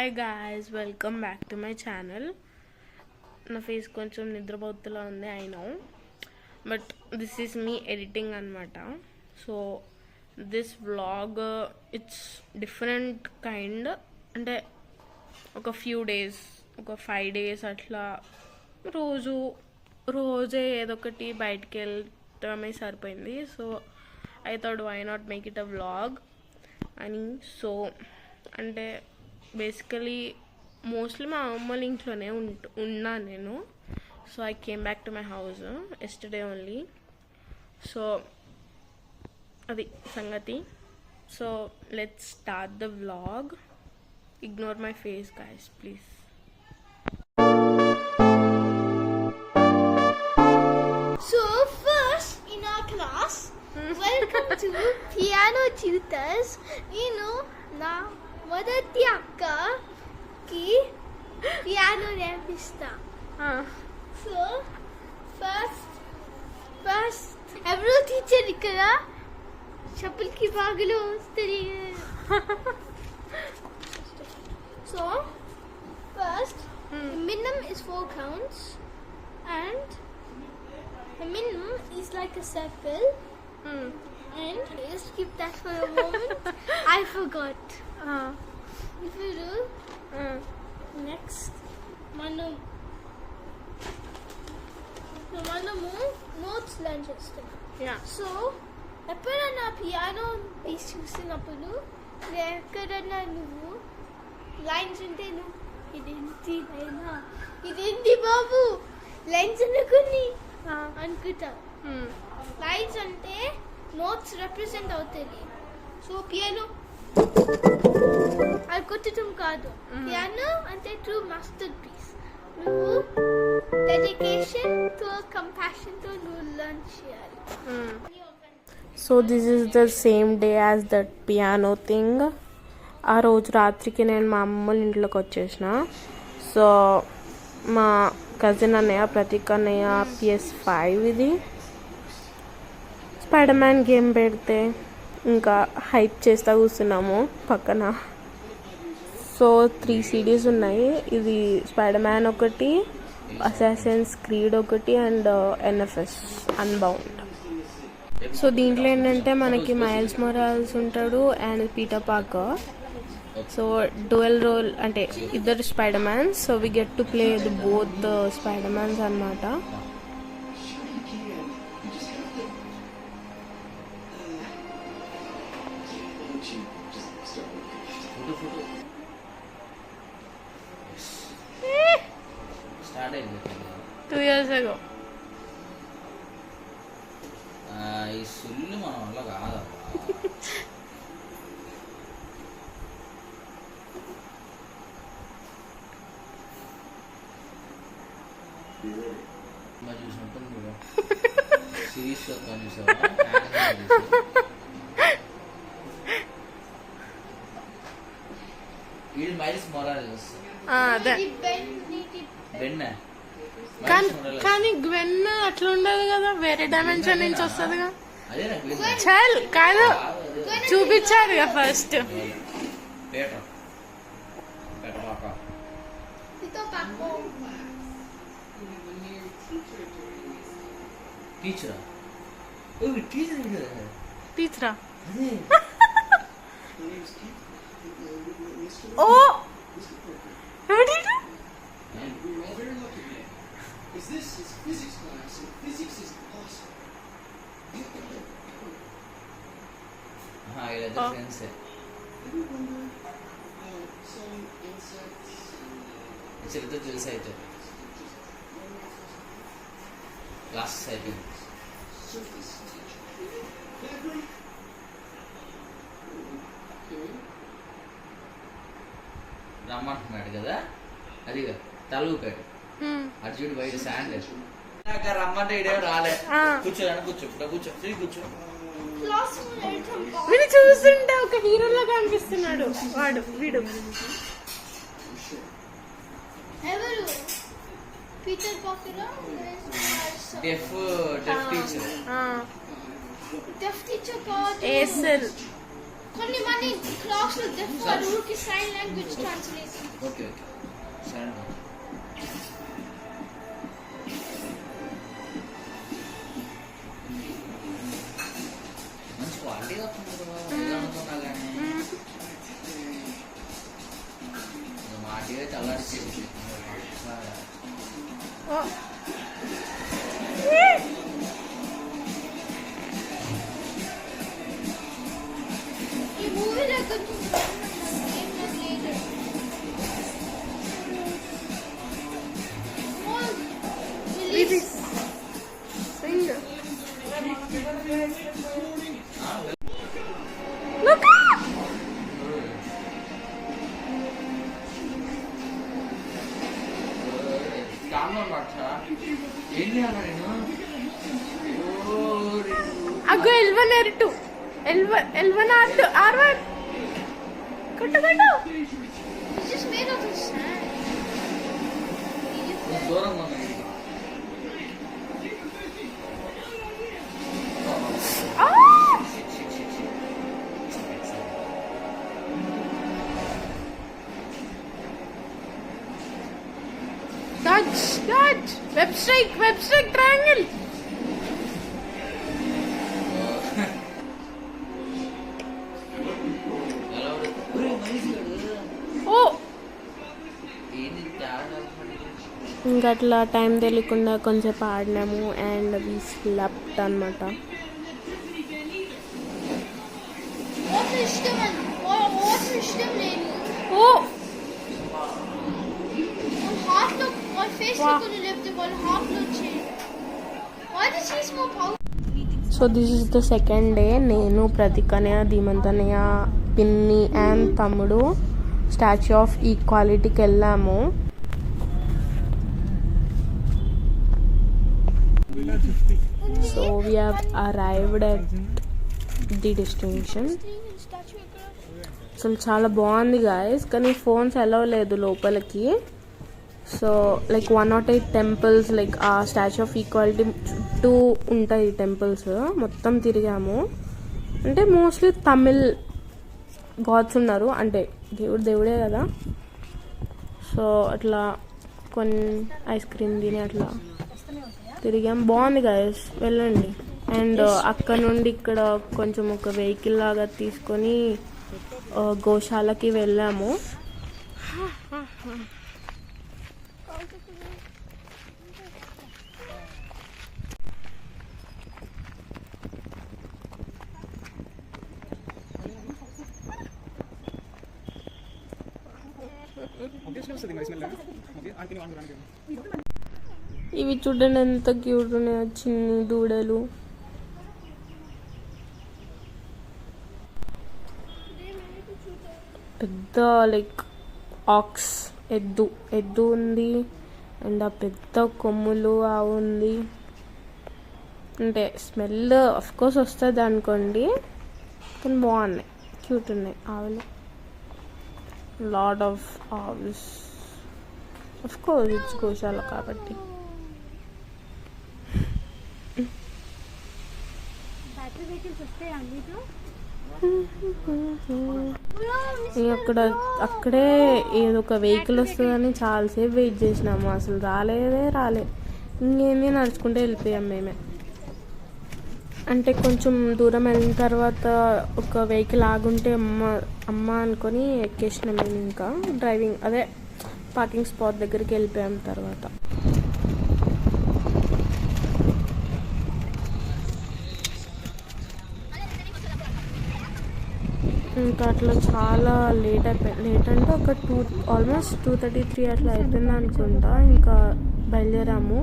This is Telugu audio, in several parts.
Hi guys, welcome back to my channel. నా ఫేస్ కొంచెం నిద్రపోతులా ఉంది, I know, but this is me editing అనమాట. So this vlog it's different kind, అంటే ఒక ఫ్యూ డేస్, ఒక 5 days అట్లా రోజే ఏదో ఒకటి బయటికి వెళ్ళటమే సరిపోయింది. So I thought why not make it a vlog అని. సో అంటే బేసికలీ మోస్ట్లీ మా అమ్మల ఇంట్లోనే ఉన్నాను నేను. So I came back to my house yesterday only. So అది సంగతి. So let's start the vlog. Ignore my face guys please. So first in our class, welcome to Piano Tutors. Na మొదటి అక్కకి పియానో నేర్పిస్తా. సో ఫస్ట్ ఎవరో టీచర్ ఇక్కడ చెప్పులకి బాగులో వస్తుంది. So first minimum is 4 counts and the minimum is like a circle. And just keep that for a moment. I forgot. If you do next మనము నోట్స్ లర్న్ చేస్తాం. సో ఎప్పుడైనా పియానో పీస్ చూసినప్పుడు ఎక్కడన్నా నువ్వు లైన్స్ ఉంటే నువ్వు ఇదేంటి బాబు లైన్స్ అనుకుని అనుకుంటావు. లైన్స్ అంటే నోట్స్ రిప్రజెంట్ అవుతుంది. సో పియానో అది కొట్టడం కాదు. పియానో అంటే ట్రూ మాస్టర్ పీస్. నువ్వు డెడికేషన్ తో కంపాషన్ తో నువ్వు లర్న్ చేయాలి. So this is the same day as that piano thing. ఆ రోజు రాత్రికి నేను మా అమ్మమ్మ ఇంట్లోకి వచ్చేసిన. సో మా కజిన్ అన్నయ్య, ప్రతీక్ అన్నయ్య PS5 ఇది స్పైడర్ మ్యాన్ గేమ్ పెడితే ఇంకా హైప్ చేస్తూ కూర్చున్నాము పక్కన. సో 3 CDs ఉన్నాయి. ఇది స్పైడర్ మ్యాన్ ఒకటి, అసాసిన్స్ క్రీడ్ ఒకటి అండ్ NFS అన్బౌండ్. సో దీంట్లో ఏంటంటే మనకి మైల్స్ మొరాల్స్ ఉంటాడు and Peter Parker. So dual role అంటే ఇద్దరు Spider Mans. So we get to play the both Spider Mans అన్నమాట. Two years ago. ఈ సుల్లు మన వల్ల కాదు. చూసినట్టు సిరీస్ వీడు మైల్స్ మొరాలిస్. కానీ గ్వెన్ అట్లా ఉండదు కదా, వేరే డైమెన్షన్ నుంచి వస్తుంది కదా. చల్ కాదు, చూపించారు కదా ఫస్ట్. టీచరా ఓ This is physics class, and physics is awesome. ఇలా friends. Ever wonder how some insects ఇద్దరు తెలుసు అయితే క్లాస్ అయిపోయింది. surface teacher fabric? రమ్మంటున్నాడు కదా, అదిగా తలూపాడు అర్జునుడు బయట శాండ్ రమ్మంటే ఇడే రాలే. కూర్చో కూర్చో వీడు చూస్తుంటే ఒక హీరోలా కనిపిస్తున్నాడు వీడు. ఎవరు పీటర్ పార్కర్ డెఫ్ టీచర్ కాదు. ఏసెల్ కొన్ని మంది క్లాస్ లో డెఫ్ ఊరికి sign language translation. Okay okay సరే మంచి క్వాలిటీగా వస్తుంది అనుకున్నా కానీ మాటిగా చల్లారిచ్చేది. ఈ మూవీ దగ్గర ఏం లేదు. రిలీజ్ ఏంటి అన్నా నేను అగ్గో L1 R2 L1 R1 కొట్టు It's just made out of sand. దూరం ఉంది. Dodge web strike triangle. ఇంకా అట్లా టైం తెలియకుండా కొంచెం ఆడినాము అండ్ వి స్లెప్ట్ అనమాట. ఇష్టం లేదు. ఓ హాఫ్ లో ఫేస్ లో కొన్ని లేకపోతే వాళ్ళు హాఫ్ లో వచ్చేది. Why does he smoke powder? So this is the second day. నేను ప్రతికనయ ధీమంతనయ పిన్ని అండ్ తమ్ముడు స్టాచ్యూ ఆఫ్ ఈక్వాలిటీకి వెళ్ళాము. So we have arrived at the destination. అసలు చాలా బాగుంది గాయస్, కానీ ఫోన్స్ అలౌ లేదు లోపలికి. సో లైక్ 108 టెంపుల్స్ లైక్ ఆ స్టాచ్యూ ఆఫ్ ఈక్వాలిటీ చుట్టూ ఉంటాయి టెంపుల్స్, మొత్తం తిరిగాము. అంటే మోస్ట్లీ తమిళ్ గాడ్స్ ఉన్నారు, అంటే దేవుడే కదా. సో అట్లా కొన్ని ఐస్ క్రీమ్ తిని అట్లా తిరిగాం. బాగుంది గాయస్, వెళ్ళండి. అండ్ అక్కడ నుండి ఇక్కడ కొంచెం ఒక వెహికల్ లాగా తీసుకొని గోశాలకి వెళ్ళాము. ఇవి చూడండి ఎంత క్యూట్ ఉన్నాయో, చిన్ని దూడలు. పెద్ద లైక్ ఆక్స్ ఎద్దు ఉంది. అండ్ ఆ పెద్ద కొమ్ములు ఆవు ఉంది. అంటే స్మెల్ ఆఫ్ కోర్స్ వస్తుంది అనుకోండి, కానీ బాగున్నాయి, క్యూట్ ఉన్నాయి ఆవులు. లాట్ ఆఫ్ ఆవుస్, ఆఫ్ కోర్స్ ఇట్స్ గోశాల కాబట్టి. అక్కడే ఏదో ఒక వెహికల్ వస్తుందని చాలాసేపు వెయిట్ చేసినాము, అసలు రాలే. ఇంకేంది నడుచుకుంటే వెళ్ళిపోయాం మేమే. అంటే కొంచెం దూరం వెళ్ళిన తర్వాత ఒక వెహికల్ ఆగుంటే అమ్మ అనుకొని ఎక్కేసినాం మేము. ఇంకా డ్రైవింగ్ అదే పార్కింగ్ స్పాట్ దగ్గరికి వెళ్ళిపోయాం తర్వాత. ఇంకా అట్లా చాలా లేట్ అంటే ఒక ఆల్మోస్ట్ 2:33 అట్లా అయిపోయింది అనుకుంటా. ఇంకా బయలుదేరాము.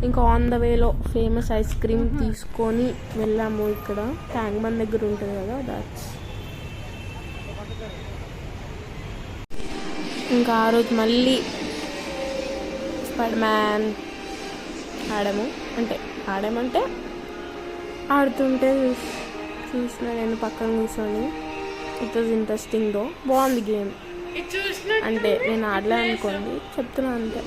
ఇంకా ఆన్ ద వేలో ఫేమస్ ఐస్ క్రీమ్ తీసుకొని వెళ్ళాము. ఇక్కడ ట్యాంక్ బండ్ దగ్గర ఉంటుంది కదా, దాట్స్. ఇంకా ఆ రోజు మళ్ళీ స్పైడర్ మ్యాన్ ఆడామంటే ఆడుతుంటే చూసిన నేను పక్కన కూర్చొని. ఇట్ వాజ్ ఇంట్రెస్టింగ్ దో, బాగుంది గేమ్. అంటే నేను ఆడలే అనుకోండి, చెప్తున్నా అంతే.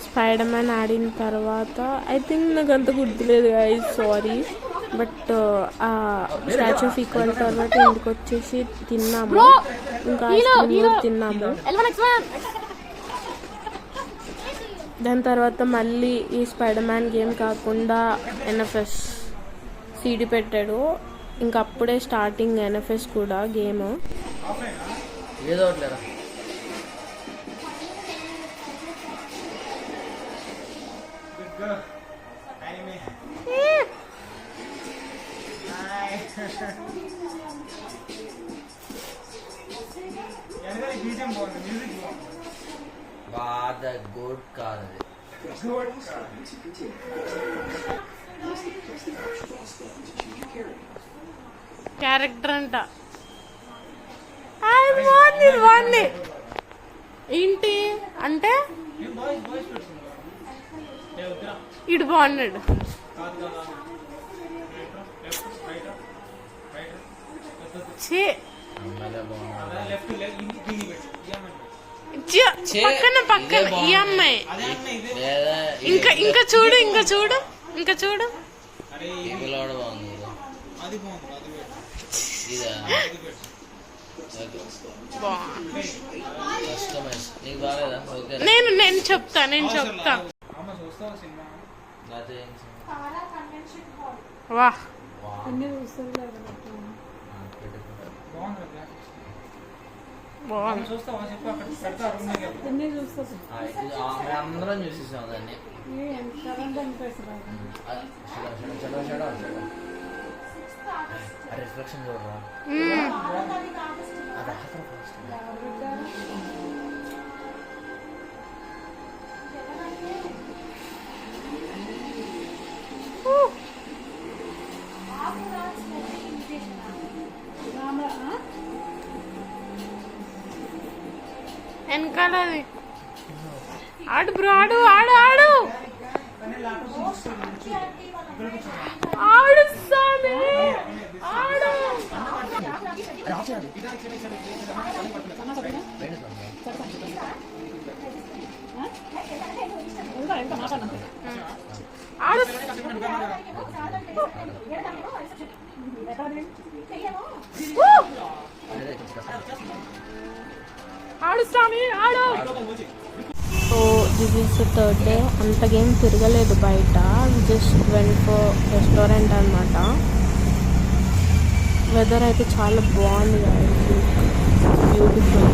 స్పైడర్ మ్యాన్ ఆడిన తర్వాత ఐ థింక్ నాకు అంత గుర్తులేదు గైస్, సారీ. బట్ ఆ స్టాచ్యూ ఆఫ్ ఈక్వాలిటీ తర్వాత ఇంటికి వచ్చేసి తిన్నాము, ఇంకా ఐస్ క్రీమ్ కూడా తిన్నాము. దాని తర్వాత మళ్ళీ ఈ స్పైడర్ మ్యాన్ గేమ్ కాకుండా ఎన్ఎఫ్ఎస్ సీడీ పెట్టాడు. ఇంకా అప్పుడే స్టార్టింగ్ ఎన్ఎఫ్ఎస్ కూడా గేమ్. ఏదో ఒకట్లేరా బాధ గుడ్ కాదు క్యారెక్టర్ అంట బాగుంది. ఏంటి అంటే ఇడు బాగున్నాడు. పక్కన ఈ అమ్మాయి ఇంకా ఇంకా చూడు ఇంకా చూడు ఇంకా చూడు నేను చెప్తా వా అందరం చూసేసాం దాన్ని. రిఫ్లెక్షన్ చూడరా వెనకాలది ఆడు బ్రో ఆడు ఆడు ఆడు ఆడు సామి ఆడు. ఆడు స్వామి ఆడు. So this is the third day. అంతగేం తిరగలేదు బయట, జస్ట్ వెంట్ ఫర్ రెస్టారెంట్ అనమాట. వెదర్ అయితే చాలా బాగుంది, బ్యూటిఫుల్.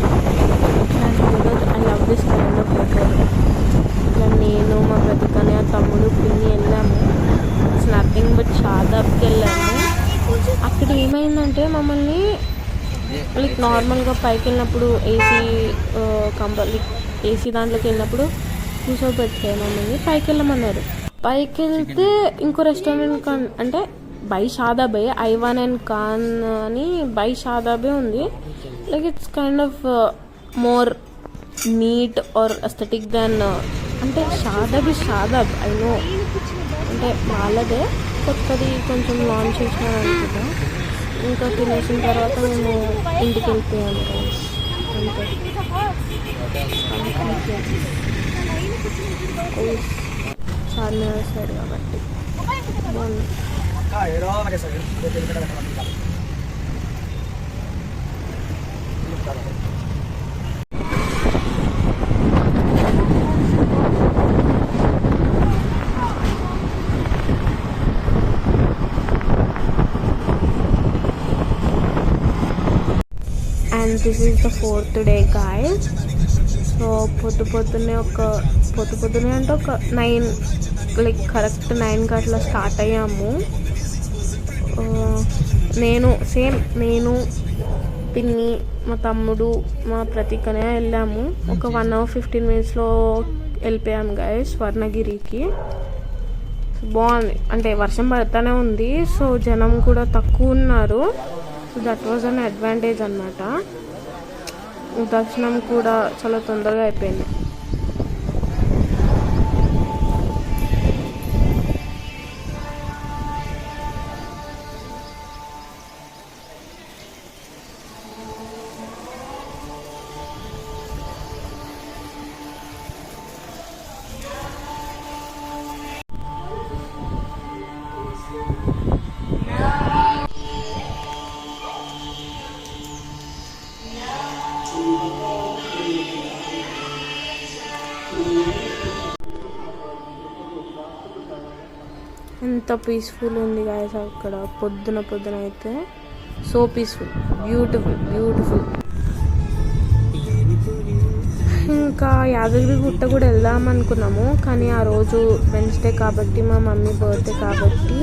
ఇట్లాంటి weather I love this kind of weather. ఇట్లా నేను మా ప్రతికనే తమ్ముడు పిన్ని వెళ్ళాము. ఇట్స్ నథింగ్ బట్ షాదాబ్కి వెళ్ళాము. అక్కడ ఏమైందంటే మమ్మల్ని లైక్ నార్మల్గా పైకి వెళ్ళినప్పుడు ఏసీ దాంట్లోకి వెళ్ళినప్పుడు కూర్చోబెట్టారు మమ్మల్ని. పైకి వెళ్ళమన్నారు. పైకి వెళ్తే ఇంకో రెస్టారెంట్ అంటే బై షాదాబే, ఐవాన్ అండ్ ఖాన్ అని బై షాదాబే ఉంది. Like it's kind of more neat or aesthetic than అంటే షాదాబ్ ఐ నో, అంటే వాళ్ళదే కొత్తది కొంచెం లాంచ్ చేసినారు అనుకుంటా. ఇంకా తినేసిన తర్వాత మేము ఇంటికి వెళ్ళిపోయాము. అంతే. చార్మినార్ సైడ్ కాబట్టి బాగుంది. And this is the 4th day guys. So పొద్దున్నే అంటే ఒక 9 లైక్ కరెక్ట్ 9కి అట్లా స్టార్ట్ అయ్యాము. నేను పిన్ని మా తమ్ముడు మా ప్రతీకనే వెళ్ళాము. ఒక 1 hour 15 minutesలో వెళ్ళిపోయాము గాయ్స్ స్వర్ణగిరికి. బాగుంది, అంటే వర్షం పడుతూనే ఉంది, సో జనం కూడా తక్కువ ఉన్నారు. So that was an advantage అన్నమాట. దర్శనం కూడా చాలా తొందరగా అయిపోయింది. ఎంత పీస్ఫుల్ ఉంది గాయస్ అక్కడ పొద్దున అయితే. So peaceful, beautiful. ఇంకా యాదగిరి గుట్ట కూడా వెళ్దాం అనుకున్నాము, కానీ ఆ రోజు వెన్స్డే కాబట్టి మా మమ్మీ బర్త్డే కాబట్టి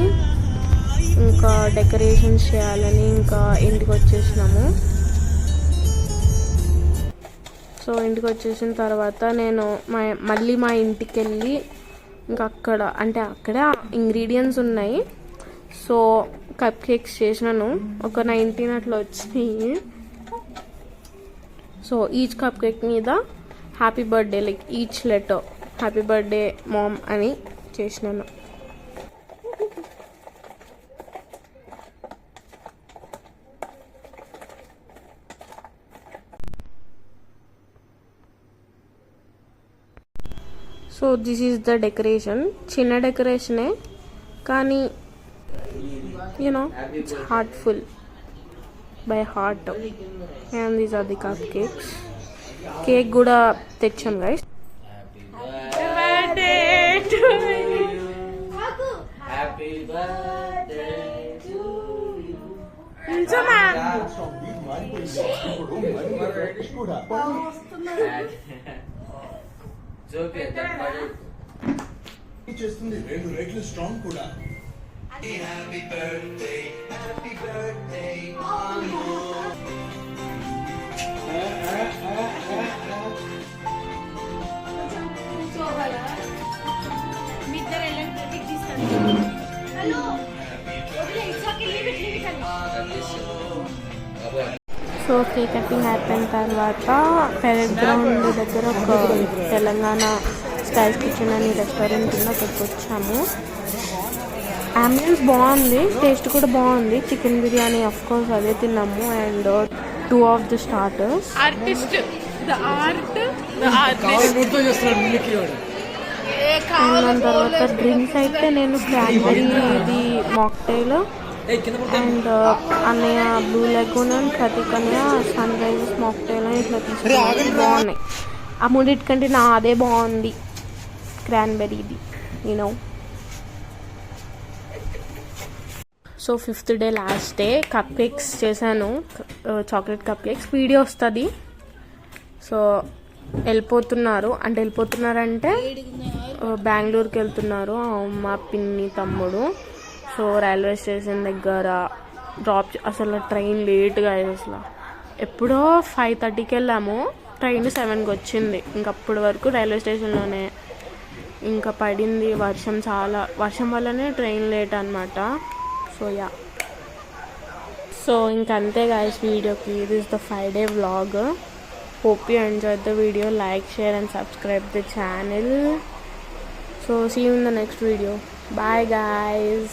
ఇంకా డెకరేషన్స్ చేయాలని ఇంకా ఇంటికి వచ్చేసినాము. సో ఇంటికి వచ్చేసిన తర్వాత నేను మళ్ళీ మా ఇంటికి వెళ్ళి ఇంకా అక్కడ ఇంగ్రీడియంట్స్ ఉన్నాయి. సో కప్ కేక్స్ చేసినాను, ఒక 19 అట్లా వచ్చినాయి. సో ఈచ్ కప్ కేక్ మీద happy birthday, like each letter happy birthday mom అని చేసినాను. So this is the decoration. చిన్న డెకరేషనే కానీ you know it's heartful by heart. And these are the cupcakes. Cake కూడా తెచ్చాం గైస్. చేస్తుంది 2 రేట్లు స్ట్రాంగ్ కూడా. Happy birthday so cake cutting అయిపోయిన తర్వాత పెరెడ్ గ్రౌండ్ దగ్గర ఒక తెలంగాణ స్టైల్ కిచెన్ అని రెస్టారెంట్ ఉంది, అక్కడికి వచ్చాము. అంబియన్స్ బాగుంది, టేస్ట్ కూడా బాగుంది. చికెన్ బిర్యానీ ఆఫ్ కోర్స్ అదే తిన్నాము. And 2 of the starters. దాని తర్వాత డ్రింక్స్ అయితే నేను క్రాన్బెర్రీ ఇది మాక్టైల్ అండ్ అన్నయ్య బ్లూ లెగూన్ అండ్ ప్రతీక్ అన్నయ్య సన్ రైజెస్ మాక్టైల్ అని ఇట్లా తీసుకున్నాను. బాగున్నాయి. ఆ మూడింటికంటే నా అదే బాగుంది, క్రాన్బెర్రీది you know. So 5th day last day cupcakes చేశాను, చాక్లెట్ కప్ కేక్స్. వీడియో వస్తుంది. సో వెళ్ళిపోతున్నారంటే బెంగళూరుకి వెళ్తున్నారు మా పిన్ని తమ్ముడు. సో రైల్వే స్టేషన్ దగ్గర డ్రాప్, అసలు ట్రైన్ లేట్గా అసలు ఎప్పుడో 5:30కి వెళ్ళాము, ట్రైన్ 7కి వచ్చింది. ఇంకప్పటి వరకు రైల్వే స్టేషన్లోనే. ఇంకా పడింది వర్షం, చాలా వర్షం వల్లనే ట్రైన్ లేట్ అనమాట. సో యా, సో ఇంకంతే గాయస్ వీడియోకి. ఇది is the 5-day vlog. Hope you enjoyed the video. Like, share and subscribe the channel. So see you in the next video. Bye guys.